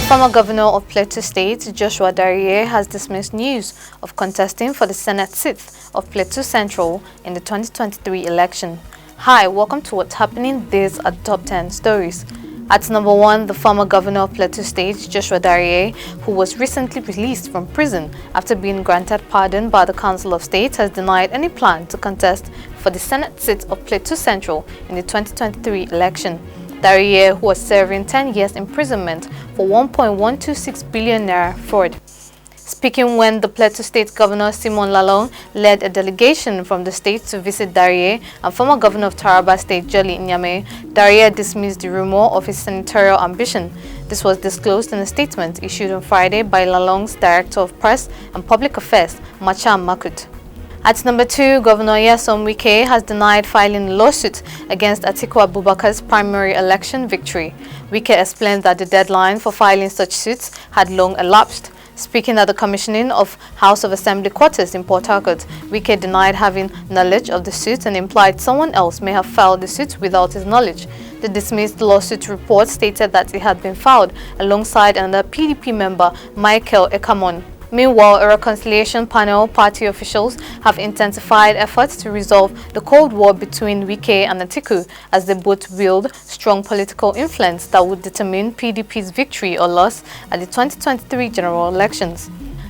Former Governor of Plateau State, Joshua Dariye, has dismissed news of contesting for the Senate seat of Plateau Central in the 2023 election. Hi, welcome to What's Happening. These are the top 10 stories. At number 1, the former Governor of Plateau State, Joshua Dariye, who was recently released from prison after being granted pardon by the Council of State, has denied any plan to contest for the Senate seat of Plateau Central in the 2023 election. Dariye, who was serving 10 years imprisonment for 1.126 billion naira fraud. Speaking when the Plateau State Governor Simon Lalong led a delegation from the state to visit Dariye and former Governor of Taraba State Jolly Nyame, Dariye dismissed the rumor of his senatorial ambition. This was disclosed in a statement issued on Friday by Lalong's Director of Press and Public Affairs, Macham Makut. At number 2, Governor Nyesom Wike has denied filing a lawsuit against Atiku Abubakar's primary election victory. Wike explained that the deadline for filing such suits had long elapsed. Speaking at the commissioning of House of Assembly quarters in Port Harcourt, Wike denied having knowledge of the suit and implied someone else may have filed the suit without his knowledge. The dismissed lawsuit report stated that it had been filed alongside another PDP member, Michael Ekamon. Meanwhile, a reconciliation panel party officials have intensified efforts to resolve the Cold War between Wike and Atiku as they both wield strong political influence that would determine PDP's victory or loss at the 2023 general elections.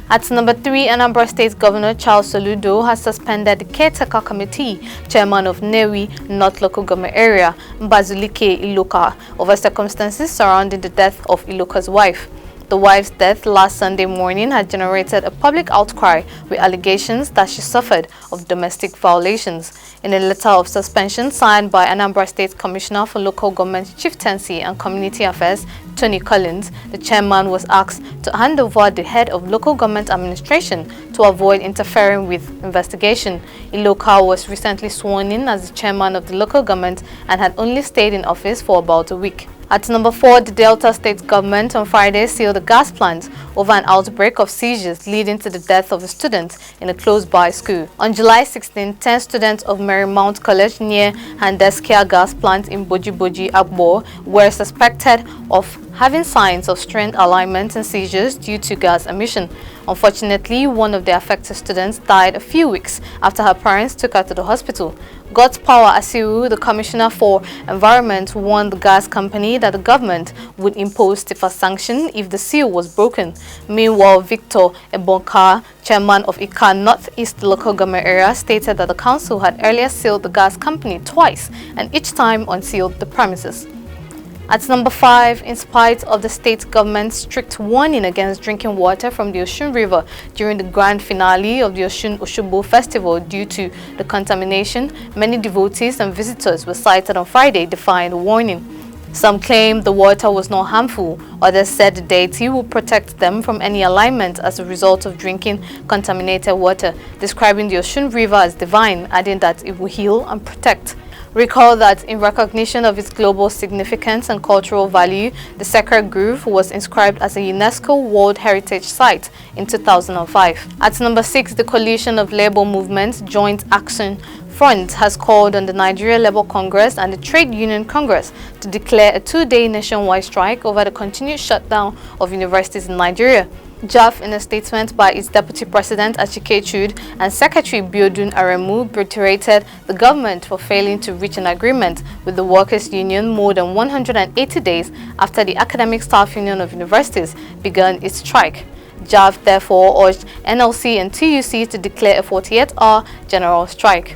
At number 3, Anambra State Governor Charles Soludo has suspended the caretaker committee chairman of Newi North Local Government Area, Mbazulike Iloka, over circumstances surrounding the death of Iloka's wife. The wife's death last Sunday morning had generated a public outcry with allegations that she suffered of domestic violations. In a letter of suspension signed by Anambra State Commissioner for Local Government Chieftaincy and Community Affairs, Tony Collins, the chairman was asked to hand over the head of local government administration to avoid interfering with investigation. Iloka was recently sworn in as the chairman of the local government and had only stayed in office for about a week. At number 4, the Delta State government on Friday sealed the gas plant over an outbreak of seizures leading to the death of a student in a close-by school. On July 16, 10 students of Marymount College near Handeskia gas plant in Boji Agbo were suspected of having signs of strained alignment and seizures due to gas emission. Unfortunately, one of the affected students died a few weeks after her parents took her to the hospital. God's Power Asiru, the Commissioner for Environment, warned the gas company that the government would impose stiffer sanction if the seal was broken. Meanwhile, Victor Ebonka, chairman of Ika North East Local Government Area, stated that the council had earlier sealed the gas company twice and each time unsealed the premises. At number 5, in spite of the state government's strict warning against drinking water from the Osun River during the grand finale of the Osun Osogbo festival due to the contamination, many devotees and visitors were cited on Friday defying the warning. Some claimed the water was not harmful, others said the deity will protect them from any alignment as a result of drinking contaminated water, describing the Osun River as divine, adding that it will heal and protect. Recall that in recognition of its global significance and cultural value, the sacred grove was inscribed as a UNESCO World Heritage Site in 2005. At number 6, the Coalition of Labour Movements Joint Action Front has called on the Nigeria Labour Congress and the Trade Union Congress to declare a 2-day nationwide strike over the continued shutdown of universities in Nigeria. JAF, in a statement by its Deputy President Achike Chud and Secretary Biodun Aremu, reiterated the government for failing to reach an agreement with the workers' union more than 180 days after the Academic Staff Union of Universities began its strike. JAF therefore urged NLC and TUC to declare a 48-hour general strike.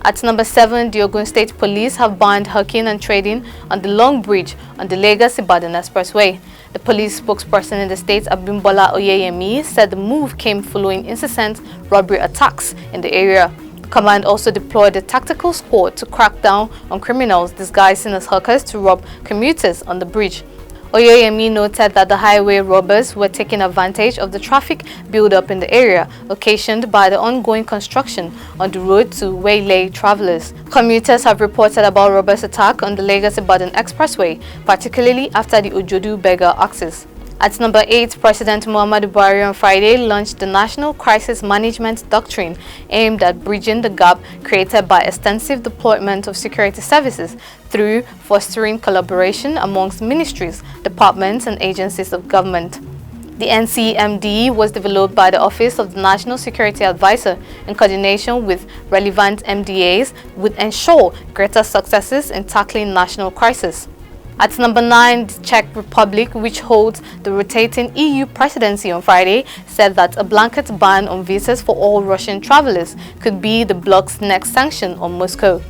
At number 7, the Ogun State Police have banned hawking and trading on the Long Bridge on the Lagos-Ibadan Expressway. The police spokesperson in the state, Abimbola Oyeyemi, said the move came following incessant robbery attacks in the area. The command also deployed a tactical squad to crack down on criminals disguising as hawkers to rob commuters on the bridge. Oyeyemi noted that the highway robbers were taking advantage of the traffic build-up in the area, occasioned by the ongoing construction on the road to waylay travelers. Commuters have reported about robbers' attack on the Lagos-Ibadan Expressway, particularly after the Ojodu Beggar axis. At number 8, President Muhammadu Buhari on Friday launched the National Crisis Management Doctrine aimed at bridging the gap created by extensive deployment of security services through fostering collaboration amongst ministries, departments and agencies of government. The NCMD was developed by the Office of the National Security Advisor in coordination with relevant MDAs, would ensure greater successes in tackling national crisis. At number 9, the Czech Republic, which holds the rotating EU presidency on Friday, said that a blanket ban on visas for all Russian travelers could be the bloc's next sanction on Moscow.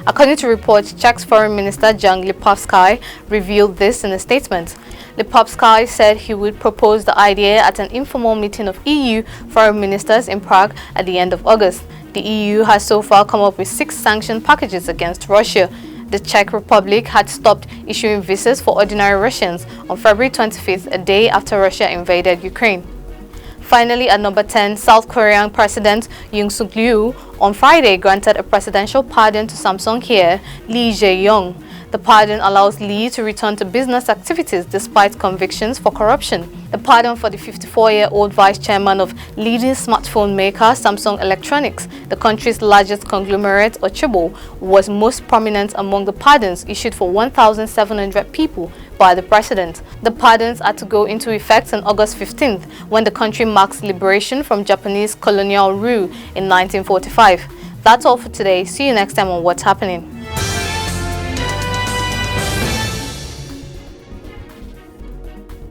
According to reports, Czech's Foreign Minister Jan Lipavsky revealed this in a statement. Lipavsky said he would propose the idea at an informal meeting of EU foreign ministers in Prague at the end of August. The EU has so far come up with 6 sanction packages against Russia. The Czech Republic had stopped issuing visas for ordinary Russians on February 25th, a day after Russia invaded Ukraine. Finally, at number 10, South Korean President Yoon Suk-yeol on Friday granted a presidential pardon to Samsung heir Lee Jae-yong. The pardon allows Lee to return to business activities despite convictions for corruption. The pardon for the 54-year-old vice chairman of leading smartphone maker Samsung Electronics, the country's largest conglomerate, Ochibo, was most prominent among the pardons issued for 1,700 people by the president. The pardons are to go into effect on August 15th, when the country marks liberation from Japanese colonial rule in 1945. That's all for today. See you next time on What's Happening.